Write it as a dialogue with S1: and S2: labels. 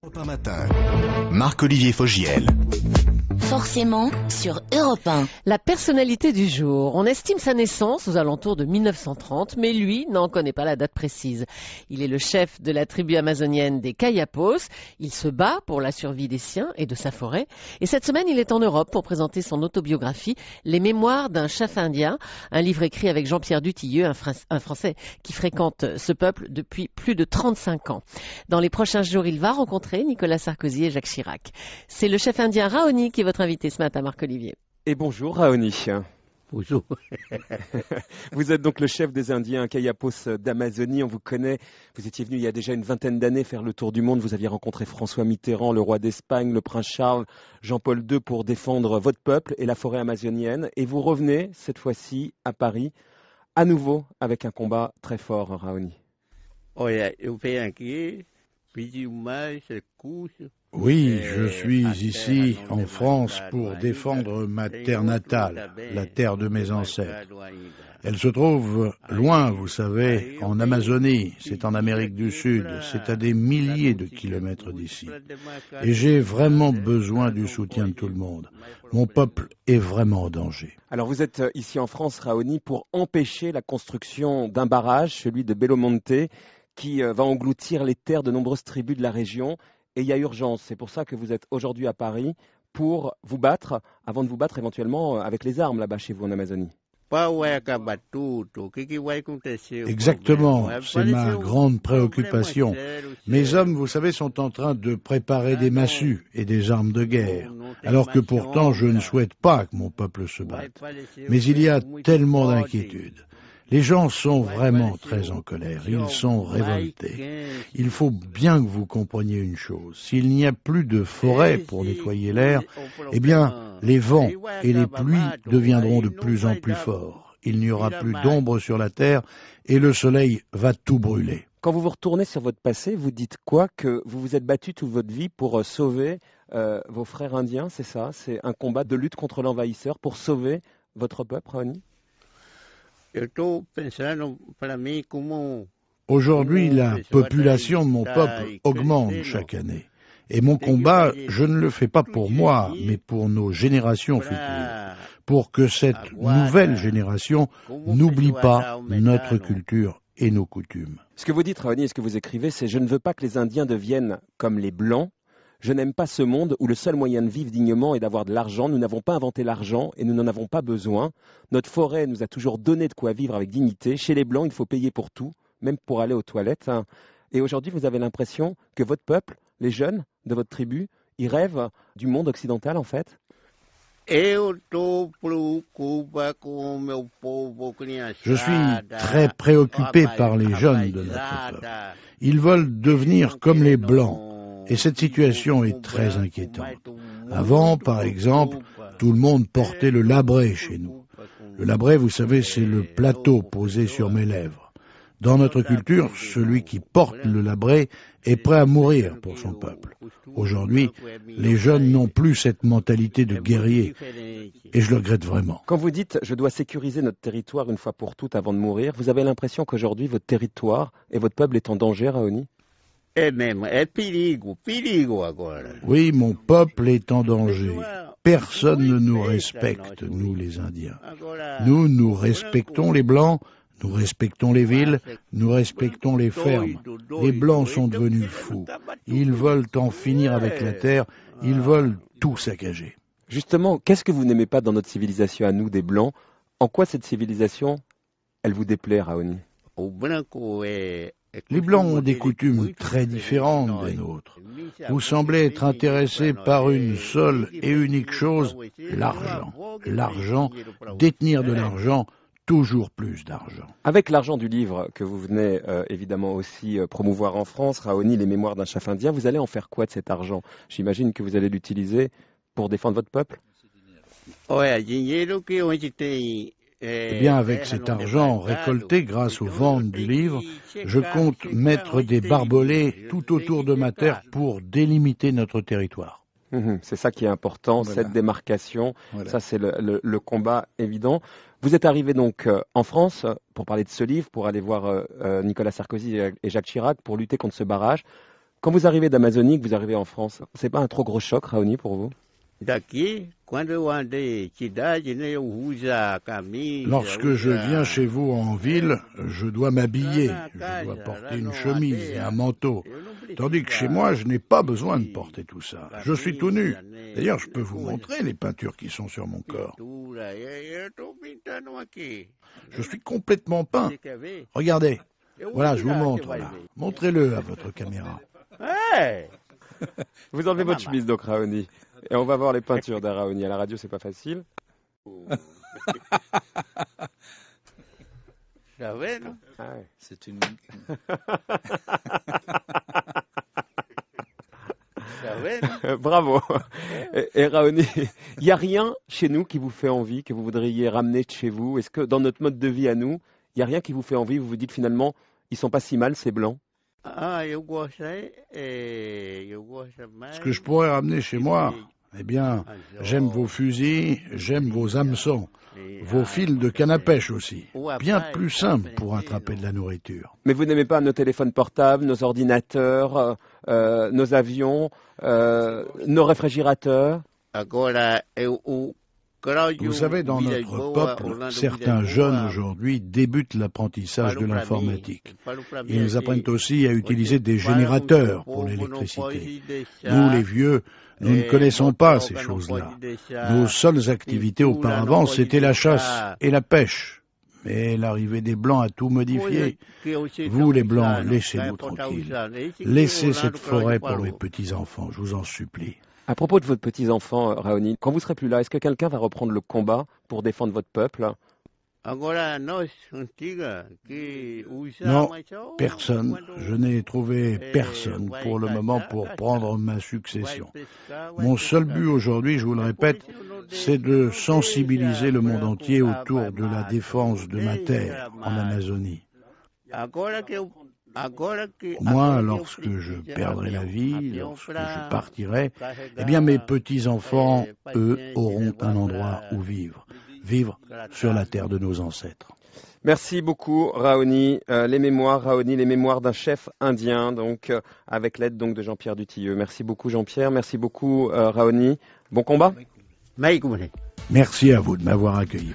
S1: Europe 1 matin, Marc-Olivier Fogiel.
S2: Forcément sur Europe 1.
S3: La personnalité du jour. On estime sa naissance aux alentours de 1930, mais lui n'en connaît pas la date précise. Il est le chef de la tribu amazonienne des Kayapos. Il se bat pour la survie des siens et de sa forêt. Et cette semaine, il est en Europe pour présenter son autobiographie, Les Mémoires d'un chef indien, un livre écrit avec Jean-Pierre Dutilleux, un Français qui fréquente ce peuple depuis plus de 35 ans. Dans les prochains jours, il va rencontrer Nicolas Sarkozy et Jacques Chirac. C'est le chef indien Raoni qui est votre invité ce matin, Marc-Olivier.
S4: Et bonjour Raoni.
S5: Bonjour.
S4: Vous êtes donc le chef des Indiens Kayapos d'Amazonie, on vous connaît. Vous étiez venu il y a déjà une vingtaine d'années faire le tour du monde. Vous aviez rencontré François Mitterrand, le roi d'Espagne, le prince Charles, Jean-Paul II pour défendre votre peuple et la forêt amazonienne. Et vous revenez cette fois-ci à Paris, à nouveau avec un combat très fort, Raoni.
S5: Oui, je suis ici en France pour défendre ma terre natale, la terre de mes ancêtres. Elle se trouve loin, vous savez, en Amazonie, c'est en Amérique du Sud, c'est à des milliers de kilomètres d'ici. Et j'ai vraiment besoin du soutien de tout le monde. Mon peuple est vraiment en danger.
S4: Alors vous êtes ici en France, Raoni, pour empêcher la construction d'un barrage, celui de Belo Monte, qui va engloutir les terres de nombreuses tribus de la région. Et il y a urgence. C'est pour ça que vous êtes aujourd'hui à Paris pour vous battre, avant de vous battre éventuellement avec les armes là-bas chez vous en Amazonie.
S5: Exactement, c'est ma grande préoccupation. Mes hommes, vous savez, sont en train de préparer des massues et des armes de guerre, alors que pourtant je ne souhaite pas que mon peuple se batte. Mais il y a tellement d'inquiétudes. Les gens sont vraiment très en colère, ils sont révoltés. Il faut bien que vous compreniez une chose, s'il n'y a plus de forêt pour nettoyer l'air, eh bien, les vents et les pluies deviendront de plus en plus forts. Il n'y aura plus d'ombre sur la terre et le soleil va tout brûler.
S4: Quand vous vous retournez sur votre passé, vous dites quoi? Que vous vous êtes battu toute votre vie pour sauver vos frères indiens, c'est ça? C'est un combat de lutte contre l'envahisseur pour sauver votre peuple, Raoni?
S5: Aujourd'hui, la population de mon peuple augmente chaque année. Et mon combat, je ne le fais pas pour moi, mais pour nos générations futures. Pour que cette nouvelle génération n'oublie pas notre culture et nos coutumes.
S4: Ce que vous dites, Raoni, et ce que vous écrivez, c'est « Je ne veux pas que les Indiens deviennent comme les Blancs. Je n'aime pas ce monde où le seul moyen de vivre dignement est d'avoir de l'argent. Nous n'avons pas inventé l'argent et nous n'en avons pas besoin. Notre forêt nous a toujours donné de quoi vivre avec dignité. Chez les Blancs, il faut payer pour tout, même pour aller aux toilettes. Et aujourd'hui, vous avez l'impression que votre peuple, les jeunes de votre tribu, ils rêvent du monde occidental en fait.
S5: Je suis très préoccupé par les jeunes de notre peuple. Ils veulent devenir comme les Blancs. Et cette situation est très inquiétante. Avant, par exemple, tout le monde portait le labré chez nous. Le labré, vous savez, c'est le plateau posé sur mes lèvres. Dans notre culture, celui qui porte le labré est prêt à mourir pour son peuple. Aujourd'hui, les jeunes n'ont plus cette mentalité de guerrier, et je le regrette vraiment.
S4: Quand vous dites « je dois sécuriser notre territoire une fois pour toutes avant de mourir », vous avez l'impression qu'aujourd'hui, votre territoire et votre peuple est en danger, Raoni?
S5: Oui, mon peuple est en danger. Personne ne nous respecte, nous les Indiens. Nous respectons les Blancs, nous respectons les villes, nous respectons les fermes. Les Blancs sont devenus fous. Ils veulent en finir avec la terre, ils veulent tout saccager.
S4: Justement, qu'est-ce que vous n'aimez pas dans notre civilisation à nous, des Blancs? En quoi cette civilisation, elle vous déplaît, Raoni?
S5: Les Blancs ont des coutumes très différentes des nôtres. Vous semblez être intéressés par une seule et unique chose, l'argent. L'argent, détenir de l'argent, toujours plus d'argent.
S4: Avec l'argent du livre que vous venez évidemment aussi promouvoir en France, Raoni, les mémoires d'un chef indien, vous allez en faire quoi de cet argent? J'imagine que vous allez l'utiliser pour défendre votre peuple?
S5: Eh bien, avec cet argent récolté grâce aux ventes du livre, je compte mettre des barbelés tout autour de ma terre pour délimiter notre territoire.
S4: C'est ça qui est important, voilà. Cette démarcation, voilà. Ça c'est le combat évident. Vous êtes arrivé donc en France pour parler de ce livre, pour aller voir Nicolas Sarkozy et Jacques Chirac pour lutter contre ce barrage. Quand vous arrivez d'Amazonie, que vous arrivez en France, c'est pas un trop gros choc, Raoni, pour vous?
S5: Lorsque je viens chez vous en ville, je dois m'habiller, je dois porter une chemise et un manteau. Tandis que chez moi, je n'ai pas besoin de porter tout ça. Je suis tout nu. D'ailleurs, je peux vous montrer les peintures qui sont sur mon corps. Je suis complètement peint. Regardez. Voilà, je vous montre là. Montrez-le à votre caméra.
S4: Vous enlevez votre chemise donc, Raoni. Et on va voir les peintures d'Araoni. À la radio, c'est pas facile.
S6: C'est une...
S4: Bravo. Et Raoni, il n'y a rien chez nous qui vous fait envie, que vous voudriez ramener de chez vous? Est-ce que dans notre mode de vie à nous, il n'y a rien qui vous fait envie? Vous vous dites finalement, ils sont pas si mal, ces blancs?
S5: Ce que je pourrais ramener chez moi, eh bien, j'aime vos fusils, j'aime vos hameçons, vos fils de canne à pêche aussi. Bien plus simple pour attraper de la nourriture.
S4: Mais vous n'aimez pas nos téléphones portables, nos ordinateurs, nos avions, nos réfrigérateurs?
S5: Vous savez, dans notre peuple, certains jeunes aujourd'hui débutent l'apprentissage de l'informatique. Ils apprennent aussi à utiliser des générateurs pour l'électricité. Nous, les vieux, nous ne connaissons pas ces choses-là. Nos seules activités auparavant, c'était la chasse et la pêche. Mais l'arrivée des Blancs a tout modifié. Vous, les Blancs, laissez-nous tranquilles. Laissez cette forêt pour mes petits-enfants, je vous en supplie.
S4: À propos de votre petit-enfant, Raoni, quand vous serez plus là, est-ce que quelqu'un va reprendre le combat pour défendre votre peuple?
S5: Non, personne. Je n'ai trouvé personne pour le moment pour prendre ma succession. Mon seul but aujourd'hui, je vous le répète, c'est de sensibiliser le monde entier autour de la défense de ma terre en Amazonie. Moi, lorsque je perdrai la vie, lorsque je partirai, eh bien mes petits-enfants, eux, auront un endroit où vivre. Vivre sur la terre de nos ancêtres.
S4: Merci beaucoup, Raoni. Les mémoires, Raoni, les mémoires d'un chef indien, donc avec l'aide donc de Jean-Pierre Dutilleux. Merci beaucoup, Jean-Pierre. Merci beaucoup, Raoni. Bon combat.
S5: Merci à vous de m'avoir accueilli.